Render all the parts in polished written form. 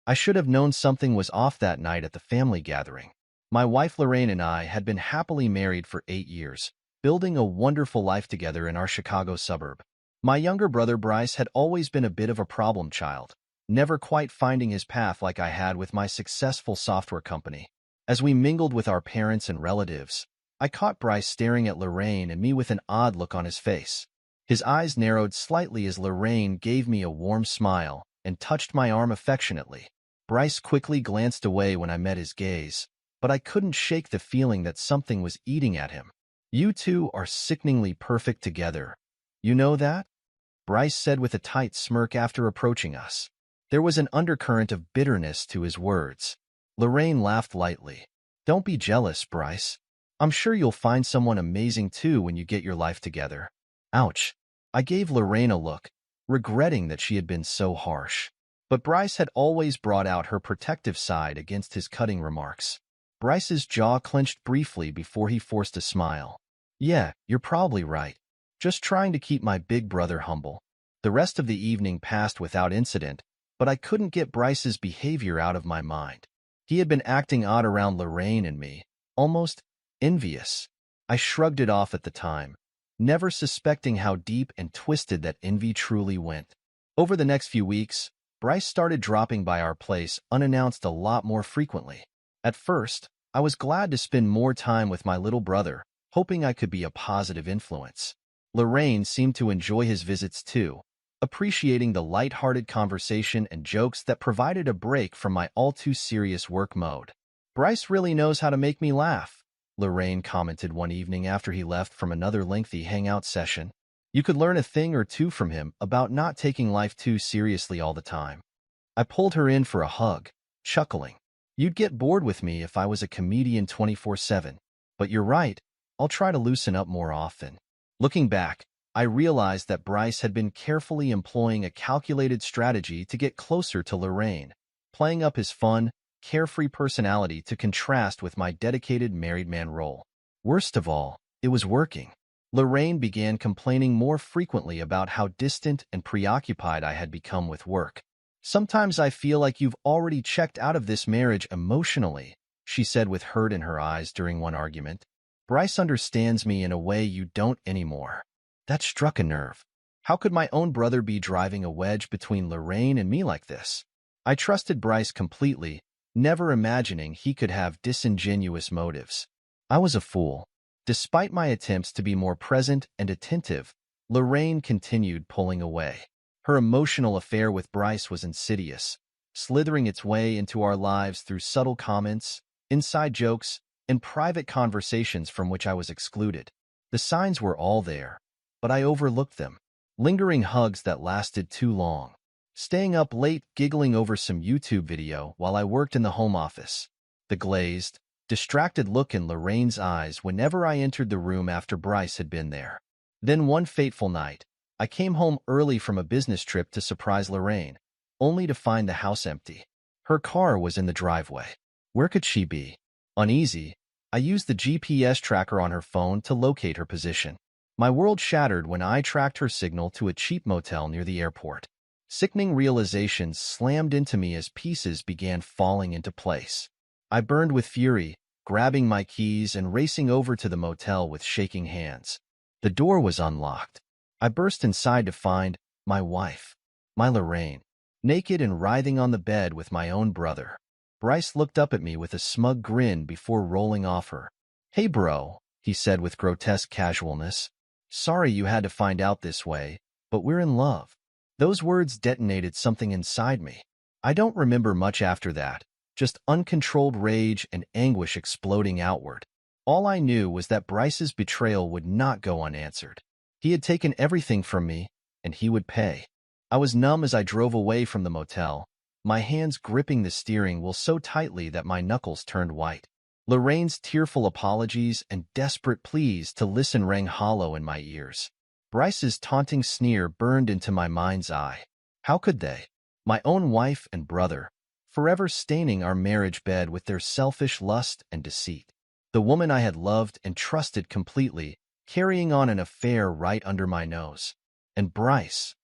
I should have known something was off that night at the family gathering. My wife Lorraine and I had been happily married for 8 years, building a wonderful life together in our Chicago suburb. My younger brother Bryce had always been a bit of a problem child, never quite finding his path like I had with my successful software company. As we mingled with our parents and relatives, I caught Bryce staring at Lorraine and me with an odd look on his face. His eyes narrowed slightly as Lorraine gave me a warm smile and touched my arm affectionately. Bryce quickly glanced away when I met his gaze, but I couldn't shake the feeling that something was eating at him. "You two are sickeningly perfect together. You know that?" Bryce said with a tight smirk after approaching us. There was an undercurrent of bitterness to his words. Lorraine laughed lightly. "Don't be jealous, Bryce. I'm sure you'll find someone amazing too when you get your life together." Ouch. I gave Lorraine a look, regretting that she had been so harsh. But Bryce had always brought out her protective side against his cutting remarks. Bryce's jaw clenched briefly before he forced a smile. "Yeah, you're probably right. Just trying to keep my big brother humble." The rest of the evening passed without incident, but I couldn't get Bryce's behavior out of my mind. He had been acting odd around Lorraine and me, almost envious. I shrugged it off at the time, never suspecting how deep and twisted that envy truly went. Over the next few weeks, Bryce started dropping by our place unannounced a lot more frequently. At first, I was glad to spend more time with my little brother, hoping I could be a positive influence. Lorraine seemed to enjoy his visits too, appreciating the light-hearted conversation and jokes that provided a break from my all-too-serious work mode. "Bryce really knows how to make me laugh," Lorraine commented one evening after he left from another lengthy hangout session. "You could learn a thing or two from him about not taking life too seriously all the time." I pulled her in for a hug, chuckling. "You'd get bored with me if I was a comedian 24/7. But you're right, I'll try to loosen up more often." Looking back, I realized that Bryce had been carefully employing a calculated strategy to get closer to Lorraine, playing up his fun, carefree personality to contrast with my dedicated married man role. Worst of all, it was working. Lorraine began complaining more frequently about how distant and preoccupied I had become with work. "Sometimes I feel like you've already checked out of this marriage emotionally," she said with hurt in her eyes during one argument. "Bryce understands me in a way you don't anymore." That struck a nerve. How could my own brother be driving a wedge between Lorraine and me like this? I trusted Bryce completely, never imagining he could have disingenuous motives. I was a fool. Despite my attempts to be more present and attentive, Lorraine continued pulling away. Her emotional affair with Bryce was insidious, slithering its way into our lives through subtle comments, inside jokes, and private conversations from which I was excluded. The signs were all there, but I overlooked them. Lingering hugs that lasted too long. Staying up late giggling over some YouTube video while I worked in the home office. The glazed, distracted look in Lorraine's eyes whenever I entered the room after Bryce had been there. Then one fateful night, I came home early from a business trip to surprise Lorraine, only to find the house empty. Her car was in the driveway. Where could she be? Uneasy, I used the GPS tracker on her phone to locate her position. My world shattered when I tracked her signal to a cheap motel near the airport. Sickening realizations slammed into me as pieces began falling into place. I burned with fury, grabbing my keys and racing over to the motel with shaking hands. The door was unlocked. I burst inside to find my wife, my Lorraine, naked and writhing on the bed with my own brother. Bryce looked up at me with a smug grin before rolling off her. "Hey bro," he said with grotesque casualness. "Sorry you had to find out this way, but we're in love." Those words detonated something inside me. I don't remember much after that, just uncontrolled rage and anguish exploding outward. All I knew was that Bryce's betrayal would not go unanswered. He had taken everything from me, and he would pay. I was numb as I drove away from the motel, my hands gripping the steering wheel so tightly that my knuckles turned white. Lorraine's tearful apologies and desperate pleas to listen rang hollow in my ears. Bryce's taunting sneer burned into my mind's eye. How could they? My own wife and brother, forever staining our marriage bed with their selfish lust and deceit. The woman I had loved and trusted completely, carrying on an affair right under my nose. And Bryce,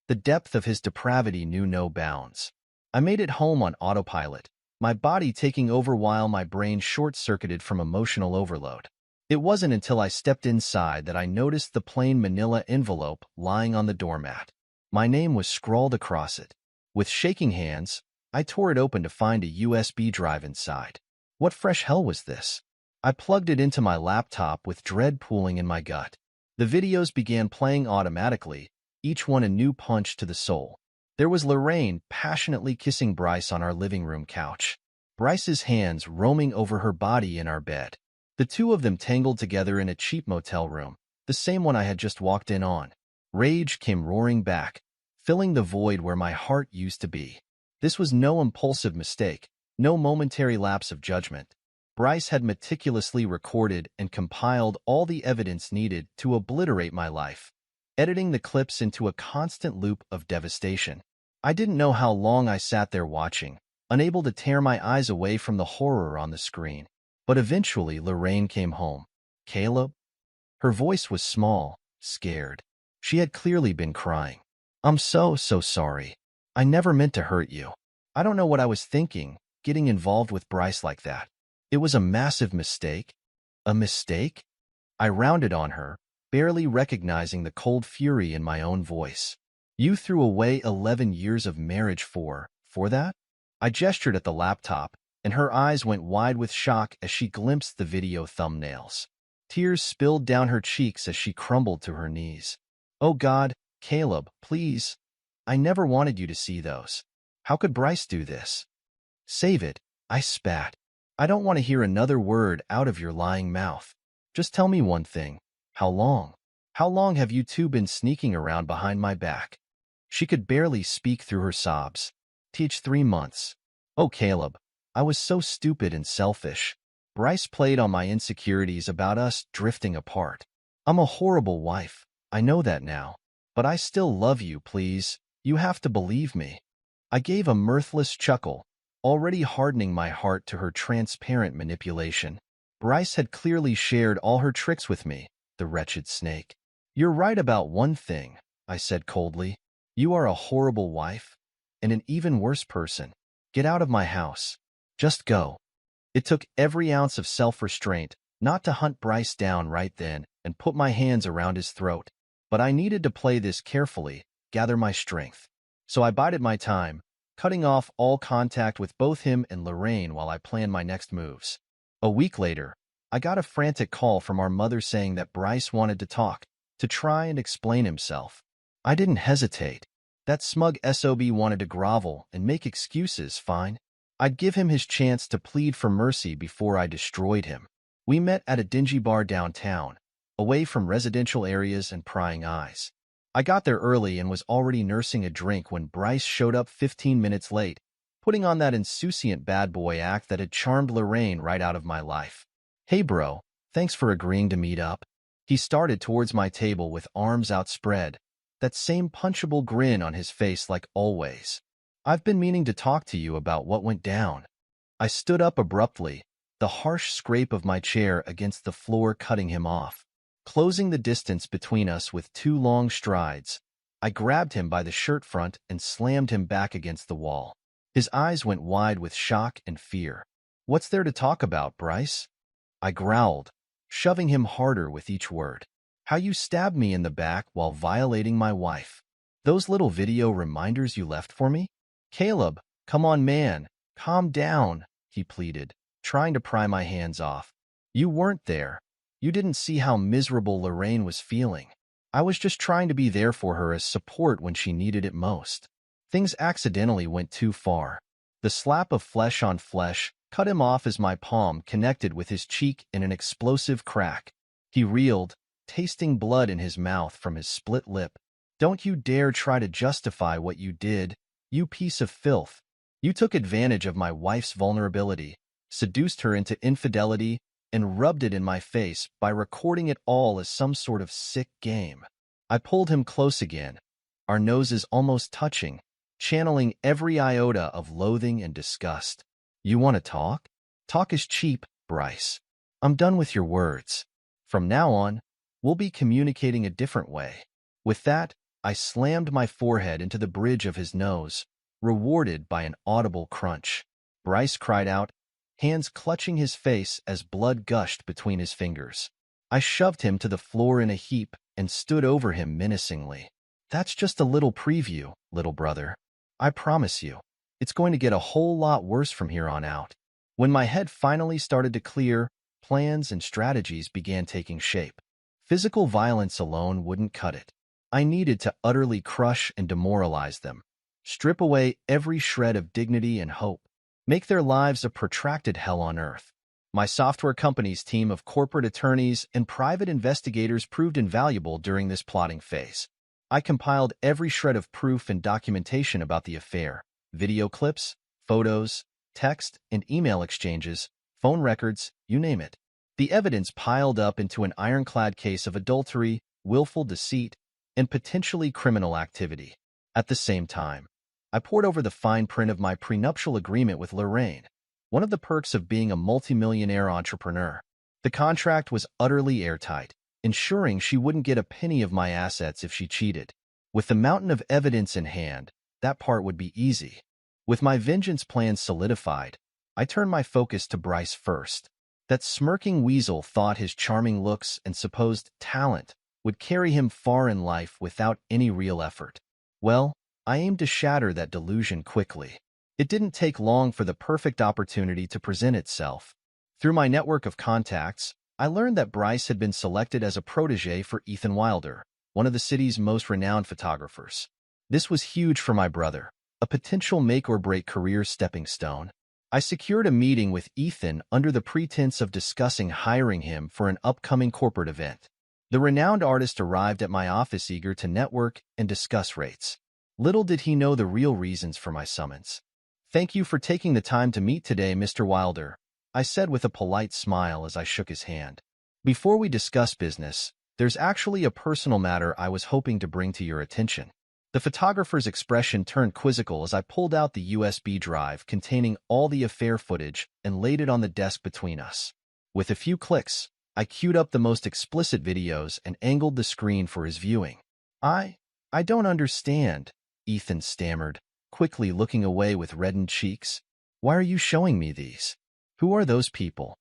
the depth of his depravity knew no bounds. I made it home on autopilot, my body taking over while my brain short-circuited from emotional overload. It wasn't until I stepped inside that I noticed the plain manila envelope lying on the doormat. My name was scrawled across it. With shaking hands, I tore it open to find a USB drive inside. What fresh hell was this? I plugged it into my laptop with dread pooling in my gut. The videos began playing automatically, each one a new punch to the soul. There was Lorraine passionately kissing Bryce on our living room couch, Bryce's hands roaming over her body in our bed. The two of them tangled together in a cheap motel room, the same one I had just walked in on. Rage came roaring back, filling the void where my heart used to be. This was no impulsive mistake, no momentary lapse of judgment. Bryce had meticulously recorded and compiled all the evidence needed to obliterate my life, editing the clips into a constant loop of devastation. I didn't know how long I sat there watching, unable to tear my eyes away from the horror on the screen. But eventually Lorraine came home. "Caleb?" Her voice was small, scared. She had clearly been crying. "I'm so sorry. I never meant to hurt you. I don't know what I was thinking, getting involved with Bryce like that. It was a massive mistake." "A mistake?" I rounded on her, barely recognizing the cold fury in my own voice. "You threw away 11 years of marriage for that?" I gestured at the laptop, and her eyes went wide with shock as she glimpsed the video thumbnails. Tears spilled down her cheeks as she crumbled to her knees. "Oh God, Caleb, please. I never wanted you to see those. How could Bryce do this?" "Save it," I spat. "I don't want to hear another word out of your lying mouth. Just tell me one thing. How long? How long have you two been sneaking around behind my back?" She could barely speak through her sobs. "Teach 3 months. Oh, Caleb, I was so stupid and selfish. Bryce played on my insecurities about us drifting apart. I'm a horrible wife. I know that now. But I still love you, please. You have to believe me." I gave a mirthless chuckle, already hardening my heart to her transparent manipulation. Bryce had clearly shared all her tricks with me, the wretched snake. "You're right about one thing," I said coldly. "You are a horrible wife, and an even worse person. Get out of my house. Just go." It took every ounce of self-restraint not to hunt Bryce down right then and put my hands around his throat. But I needed to play this carefully, gather my strength. So I bided my time, cutting off all contact with both him and Lorraine while I planned my next moves. A week later, I got a frantic call from our mother saying that Bryce wanted to talk, to try and explain himself. I didn't hesitate. That smug SOB wanted to grovel and make excuses, fine. I'd give him his chance to plead for mercy before I destroyed him. We met at a dingy bar downtown, away from residential areas and prying eyes. I got there early and was already nursing a drink when Bryce showed up 15 minutes late, putting on that insouciant bad boy act that had charmed Lorraine right out of my life. "Hey bro, thanks for agreeing to meet up." He started towards my table with arms outspread, that same punchable grin on his face like always. "I've been meaning to talk to you about what went down." I stood up abruptly, the harsh scrape of my chair against the floor cutting him off. Closing the distance between us with 2 long strides, I grabbed him by the shirt front and slammed him back against the wall. His eyes went wide with shock and fear. "What's there to talk about, Bryce?" I growled, shoving him harder with each word. "How you stabbed me in the back while violating my wife. Those little video reminders you left for me?" "Caleb, come on man, calm down," he pleaded, trying to pry my hands off. "You weren't there. You didn't see how miserable Lorraine was feeling. I was just trying to be there for her as support when she needed it most." Things accidentally went too far. The slap of flesh on flesh cut him off as my palm connected with his cheek in an explosive crack. He reeled, tasting blood in his mouth from his split lip. "Don't you dare try to justify what you did, you piece of filth. You took advantage of my wife's vulnerability, seduced her into infidelity, and rubbed it in my face by recording it all as some sort of sick game." I pulled him close again, our noses almost touching, channeling every iota of loathing and disgust. "You want to talk? Talk is cheap, Bryce. I'm done with your words. From now on, we'll be communicating a different way." With that, I slammed my forehead into the bridge of his nose, rewarded by an audible crunch. Bryce cried out, hands clutching his face as blood gushed between his fingers. I shoved him to the floor in a heap and stood over him menacingly. That's just a little preview, little brother. I promise you, it's going to get a whole lot worse from here on out. When my head finally started to clear, plans and strategies began taking shape. Physical violence alone wouldn't cut it. I needed to utterly crush and demoralize them, strip away every shred of dignity and hope, make their lives a protracted hell on earth. My software company's team of corporate attorneys and private investigators proved invaluable during this plotting phase. I compiled every shred of proof and documentation about the affair: video clips, photos, text and email exchanges, phone records, you name it. The evidence piled up into an ironclad case of adultery, willful deceit, and potentially criminal activity. At the same time, I pored over the fine print of my prenuptial agreement with Lorraine, one of the perks of being a multimillionaire entrepreneur. The contract was utterly airtight, ensuring she wouldn't get a penny of my assets if she cheated. With the mountain of evidence in hand, that part would be easy. With my vengeance plans solidified, I turned my focus to Bryce first. That smirking weasel thought his charming looks and supposed talent would carry him far in life without any real effort. Well, I aimed to shatter that delusion quickly. It didn't take long for the perfect opportunity to present itself. Through my network of contacts, I learned that Bryce had been selected as a protege for Ethan Wilder, one of the city's most renowned photographers. This was huge for my brother, a potential make-or-break career stepping stone. I secured a meeting with Ethan under the pretense of discussing hiring him for an upcoming corporate event. The renowned artist arrived at my office eager to network and discuss rates. Little did he know the real reasons for my summons. "Thank you for taking the time to meet today, Mr. Wilder," I said with a polite smile as I shook his hand. "Before we discuss business, there's actually a personal matter I was hoping to bring to your attention." The photographer's expression turned quizzical as I pulled out the USB drive containing all the affair footage and laid it on the desk between us. With a few clicks, I queued up the most explicit videos and angled the screen for his viewing. I don't understand," Ethan stammered, quickly looking away with reddened cheeks. "Why are you showing me these? Who are those people?"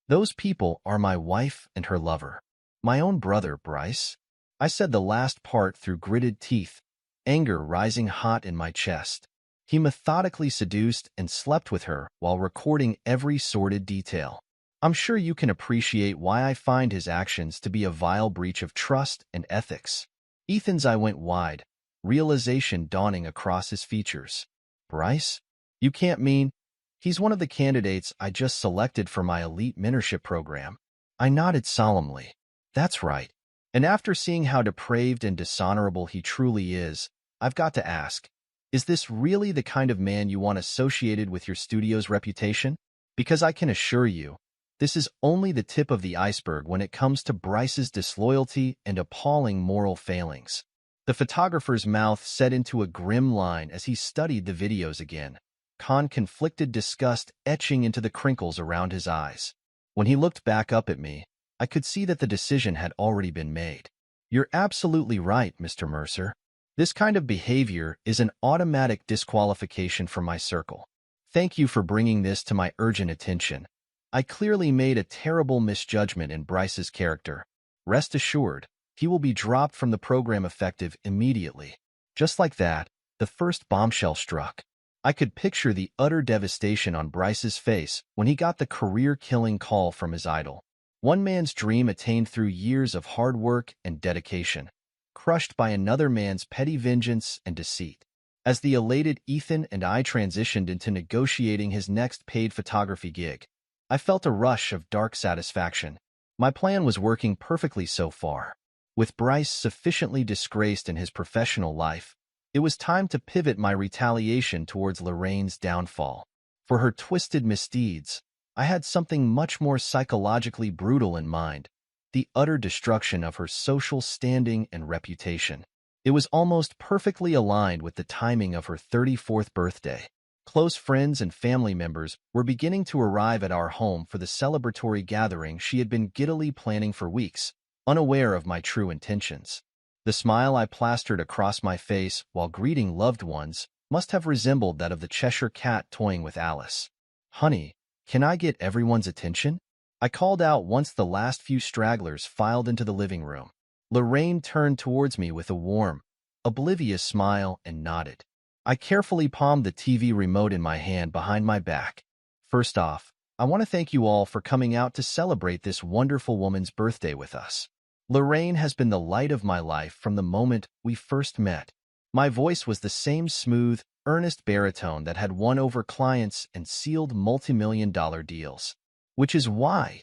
"Those people are my wife and her lover. My own brother, Bryce." I said the last part through gritted teeth, anger rising hot in my chest. He methodically seduced and slept with her while recording every sordid detail. I'm sure you can appreciate why I find his actions to be a vile breach of trust and ethics. Ethan's eye went wide, realization dawning across his features. "Bryce? You can't mean—" "He's one of the candidates I just selected for my elite mentorship program." I nodded solemnly. "That's right. And after seeing how depraved and dishonorable he truly is, I've got to ask, is this really the kind of man you want associated with your studio's reputation? Because I can assure you, this is only the tip of the iceberg when it comes to Bryce's disloyalty and appalling moral failings." The photographer's mouth set into a grim line as he studied the videos again, conflicted disgust etching into the crinkles around his eyes. When he looked back up at me, I could see that the decision had already been made. "You're absolutely right, Mr. Mercer. This kind of behavior is an automatic disqualification from my circle. Thank you for bringing this to my urgent attention. I clearly made a terrible misjudgment in Bryce's character. Rest assured, he will be dropped from the program effective immediately." Just like that, the first bombshell struck. I could picture the utter devastation on Bryce's face when he got the career-killing call from his idol. One man's dream attained through years of hard work and dedication, crushed by another man's petty vengeance and deceit. As the elated Ethan and I transitioned into negotiating his next paid photography gig, I felt a rush of dark satisfaction. My plan was working perfectly so far. With Bryce sufficiently disgraced in his professional life, it was time to pivot my retaliation towards Lorraine's downfall. For her twisted misdeeds, I had something much more psychologically brutal in mind: the utter destruction of her social standing and reputation. It was almost perfectly aligned with the timing of her 34th birthday. Close friends and family members were beginning to arrive at our home for the celebratory gathering she had been giddily planning for weeks, unaware of my true intentions. The smile I plastered across my face while greeting loved ones must have resembled that of the Cheshire Cat toying with Alice. "Honey, can I get everyone's attention?" I called out once the last few stragglers filed into the living room. Lorraine turned towards me with a warm, oblivious smile and nodded. I carefully palmed the TV remote in my hand behind my back. "First off, I want to thank you all for coming out to celebrate this wonderful woman's birthday with us. Lorraine has been the light of my life from the moment we first met." My voice was the same smooth, earnest baritone that had won over clients and sealed multi-million-dollar deals. Which is why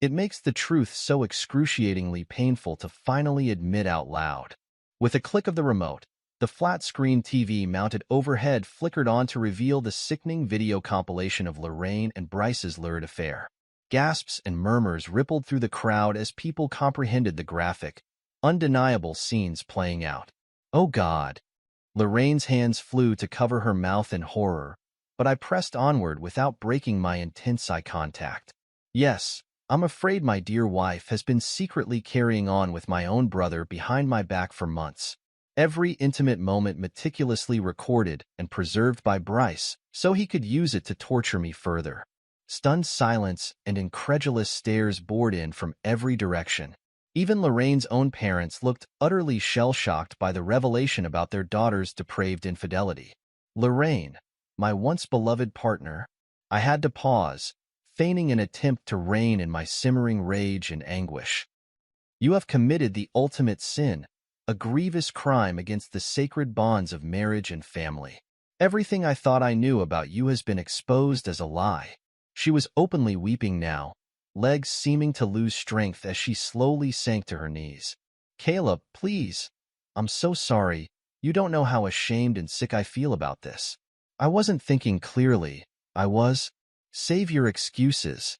it makes the truth so excruciatingly painful to finally admit out loud. With a click of the remote, the flat-screen TV mounted overhead flickered on to reveal the sickening video compilation of Lorraine and Bryce's lurid affair. Gasps and murmurs rippled through the crowd as people comprehended the graphic, undeniable scenes playing out. "Oh God!" Lorraine's hands flew to cover her mouth in horror, but I pressed onward without breaking my intense eye contact. "Yes, I'm afraid my dear wife has been secretly carrying on with my own brother behind my back for months. Every intimate moment meticulously recorded and preserved by Bryce, so he could use it to torture me further." Stunned silence and incredulous stares bored in from every direction. Even Lorraine's own parents looked utterly shell-shocked by the revelation about their daughter's depraved infidelity. "Lorraine, my once beloved partner." I had to pause, feigning an attempt to rein in my simmering rage and anguish. "You have committed the ultimate sin, a grievous crime against the sacred bonds of marriage and family. Everything I thought I knew about you has been exposed as a lie." She was openly weeping now, legs seeming to lose strength as she slowly sank to her knees. "Caleb, please. I'm so sorry. You don't know how ashamed and sick I feel about this. I wasn't thinking clearly. I was." "Save your excuses,"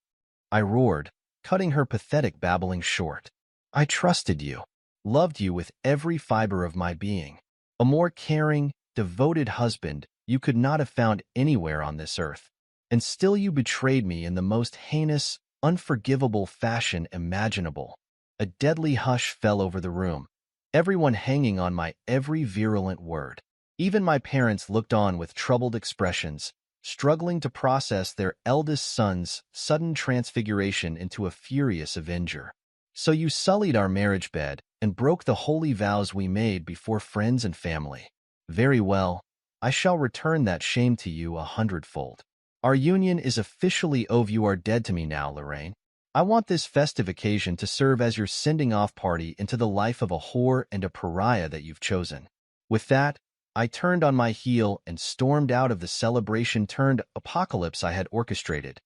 I roared, cutting her pathetic babbling short. "I trusted you, loved you with every fiber of my being. A more caring, devoted husband you could not have found anywhere on this earth. And still you betrayed me in the most heinous, unforgivable fashion imaginable." A deadly hush fell over the room, everyone hanging on my every virulent word. Even my parents looked on with troubled expressions, struggling to process their eldest son's sudden transfiguration into a furious avenger. "So you sullied our marriage bed and broke the holy vows we made before friends and family. Very well, I shall return that shame to you 100-fold. Our union is officially over. You are dead to me now, Lorraine. I want this festive occasion to serve as your sending-off party into the life of a whore and a pariah that you've chosen." With that, I turned on my heel and stormed out of the celebration-turned apocalypse I had orchestrated,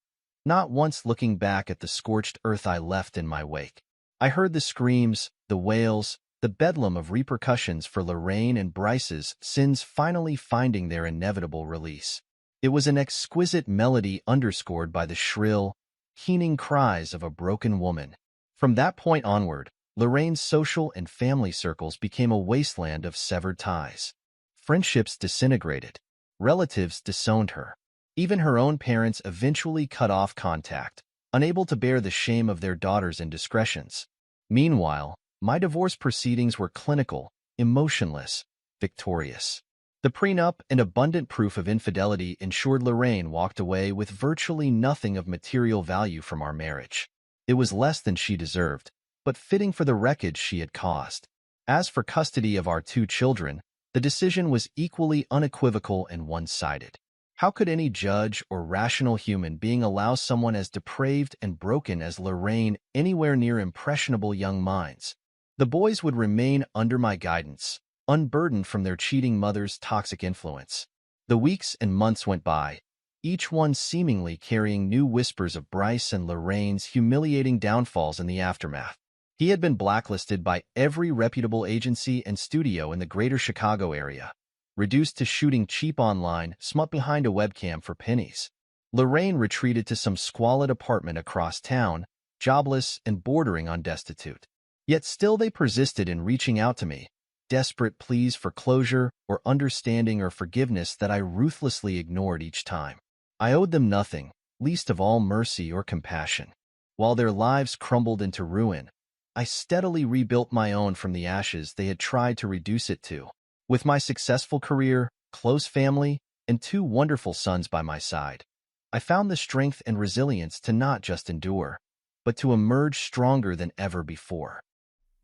not once looking back at the scorched earth I left in my wake. I heard the screams, the wails, the bedlam of repercussions for Lorraine and Bryce's sins finally finding their inevitable release. It was an exquisite melody underscored by the shrill, keening cries of a broken woman. From that point onward, Lorraine's social and family circles became a wasteland of severed ties. Friendships disintegrated. Relatives disowned her. Even her own parents eventually cut off contact, unable to bear the shame of their daughter's indiscretions. Meanwhile, my divorce proceedings were clinical, emotionless, victorious. The prenup and abundant proof of infidelity ensured Lorraine walked away with virtually nothing of material value from our marriage. It was less than she deserved, but fitting for the wreckage she had caused. As for custody of our 2 children, the decision was equally unequivocal and one-sided. How could any judge or rational human being allow someone as depraved and broken as Lorraine anywhere near impressionable young minds? The boys would remain under my guidance, unburdened from their cheating mother's toxic influence. The weeks and months went by, each one seemingly carrying new whispers of Bryce and Lorraine's humiliating downfalls in the aftermath. He had been blacklisted by every reputable agency and studio in the greater Chicago area, reduced to shooting cheap online, smut behind a webcam for pennies. Lorraine retreated to some squalid apartment across town, jobless and bordering on destitute. Yet still they persisted in reaching out to me, desperate pleas for closure or understanding or forgiveness that I ruthlessly ignored each time. I owed them nothing, least of all mercy or compassion. While their lives crumbled into ruin, I steadily rebuilt my own from the ashes they had tried to reduce it to. With my successful career, close family, and 2 wonderful sons by my side. I found the strength and resilience to not just endure, but to emerge stronger than ever before.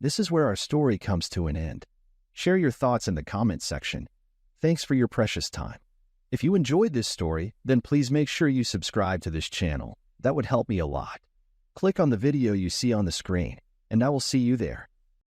This is where our story comes to an end. Share your thoughts in the comments section. Thanks for your precious time. If you enjoyed this story, then please make sure you subscribe to this channel. That would help me a lot. Click on the video you see on the screen, and I will see you there.